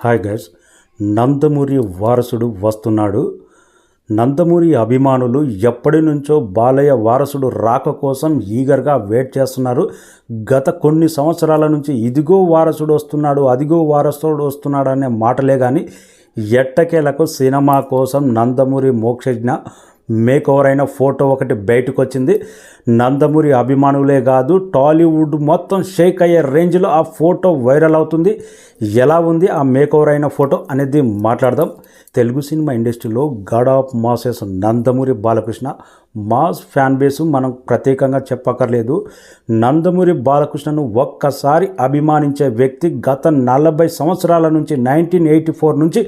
Hi guys, Nandamuri వారసుడు వస్తున్నాడు. నందమూరి అభిమానులు ఎప్పటి నుంచో బాలయ్య వారసుడు రాక కోసం ఈగర్గా వెయిట్ చేస్తున్నారు. గత కొన్ని సంవత్సరాల నుంచి ఇదిగో వారసుడు వస్తున్నాడు, అదిగో వారసుడు వస్తున్నాడు అనే మాటలే కానీ ఎట్టకేలకు సినిమా కోసం నందమూరి మోక్షజ్ఞ మేకోవర్ అయిన ఫోటో ఒకటి బయటకు వచ్చింది. నందమూరి అభిమానులే కాదు, టాలీవుడ్ మొత్తం షేక్ అయ్యే రేంజ్లో ఆ ఫోటో వైరల్ అవుతుంది. ఎలా ఉంది ఆ మేకోవర్ అయిన ఫోటో అనేది మాట్లాడదాం. తెలుగు సినిమా ఇండస్ట్రీలో God of masses Nandamuri Balakrishna. Mass fan base మనం ప్రత్యేకంగా చెప్పక్కర్లేదు. నందమూరి బాలకృష్ణను ఒక్కసారి అభిమానించే వ్యక్తి గత 40 సంవత్సరాల నుంచి 1984 నుంచి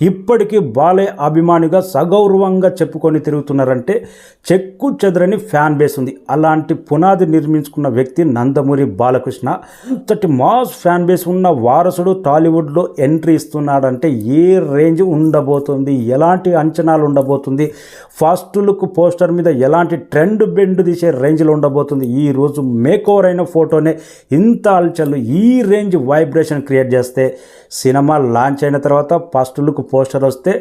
ఇప్పటికీ బాలయ్య అభిమానిగా సగౌరవంగా చెప్పుకొని తిరుగుతున్నారంటే చెక్కు చెదరని ఫ్యాన్ బేస్ ఉంది. అలాంటి పునాది నిర్మించుకున్న వ్యక్తి నందమూరి బాలకృష్ణ. అంతటి మాస్ ఫ్యాన్ బేస్ ఉన్న వారసుడు టాలీవుడ్లో ఎంట్రీ ఇస్తున్నాడంటే ఏ రేంజ్ ఉండబోతుంది, ఎలాంటి అంచనాలు ఉండబోతుంది, ఫస్ట్ లుక్ పోస్టర్ మీద ఎలాంటి ట్రెండ్ బెండ్ తీసే రేంజ్లో ఉండబోతుంది. ఈరోజు మేకోవర్ అయిన ఫోటోనే ఇంత అల్చలు ఈ రేంజ్ వైబ్రేషన్ క్రియేట్ చేస్తే, సినిమా లాంచ్ అయిన తర్వాత ఫస్ట్ లుక్ పోస్టర్ వస్తే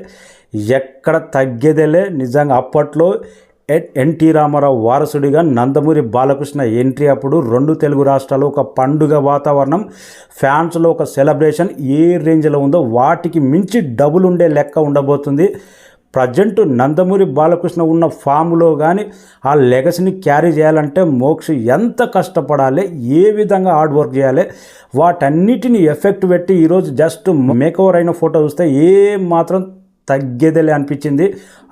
ఎక్కడ తగ్గేదేలే. నిజంగా అప్పట్లో ఎన్టీ రామారావు వారసుడిగా నందమూరి బాలకృష్ణ ఎంట్రీ అప్పుడు 2 తెలుగు రాష్ట్రాలు ఒక పండుగ వాతావరణం, ఫ్యాన్స్లో ఒక సెలబ్రేషన్ ఏ రేంజ్లో ఉందో వాటికి మించి డబుల్ ఉండే లెక్క ఉండబోతుంది. ప్రజెంట్ నందమూరి బాలకృష్ణ ఉన్న ఫామ్లో కానీ ఆ లెగసీని క్యారీ చేయాలంటే మోక్ష ఎంత కష్టపడాలి, ఏ విధంగా హార్డ్ వర్క్ చేయాలి, వాటన్నిటిని ఎఫెక్ట్ పెట్టి ఈరోజు జస్ట్ మేకోవర్ అయిన ఫోటో చూస్తే ఏ మాత్రం తగ్గేదేలే అనిపించింది.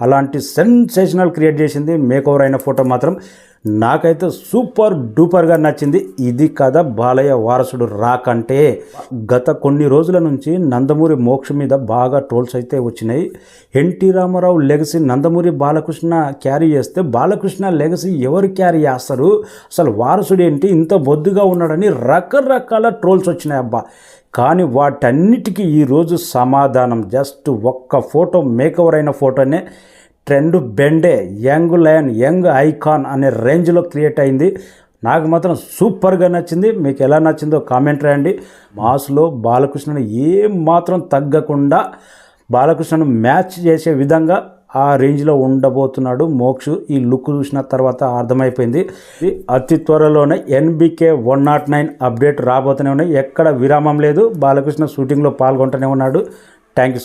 అలాంటి సెన్సేషనల్ క్రియేట్ చేసింది మేకోవర్ అయిన ఫోటో మాత్రం. నాకైతే సూపర్ డూపర్గా నచ్చింది. ఇది కదా బాలయ్య వారసుడు రాకంటే. గత కొన్ని రోజుల నుంచి నందమూరి మోక్ష మీద బాగా ట్రోల్స్ అయితే వచ్చినాయి. ఎన్టీ రామారావు లెగసీ నందమూరి బాలకృష్ణ క్యారీ చేస్తే బాలకృష్ణ లెగసీ ఎవరు క్యారీ చేస్తారు, అసలు వారసుడు ఏంటి ఇంత బొద్దుగా ఉన్నాడని రకరకాల ట్రోల్స్ వచ్చినాయి అబ్బా. కానీ వాటన్నిటికీ ఈరోజు సమాధానం జస్ట్ ఒక్క ఫోటో మేకోవర్ అయిన ఫోటోనే trend బెండే, young lion, young icon అనే రేంజ్లో క్రియేట్ అయింది. నాకు మాత్రం సూపర్గా నచ్చింది. మీకు ఎలా నచ్చిందో కామెంట్ రాయండి. మాస్లో బాలకృష్ణను ఏం మాత్రం తగ్గకుండా బాలకృష్ణను మ్యాచ్ చేసే విధంగా ఆ రేంజ్లో ఉండబోతున్నాడు మోక్షు. ఈ లుక్ చూసిన తర్వాత అర్థమైపోయింది. అతి త్వరలోనే NBK 109 అప్డేట్ రాబోతూనే ఉన్నాయి. ఎక్కడ విరామం లేదు. బాలకృష్ణ షూటింగ్లో పాల్గొంటూనే ఉన్నాడు. Thank you so much.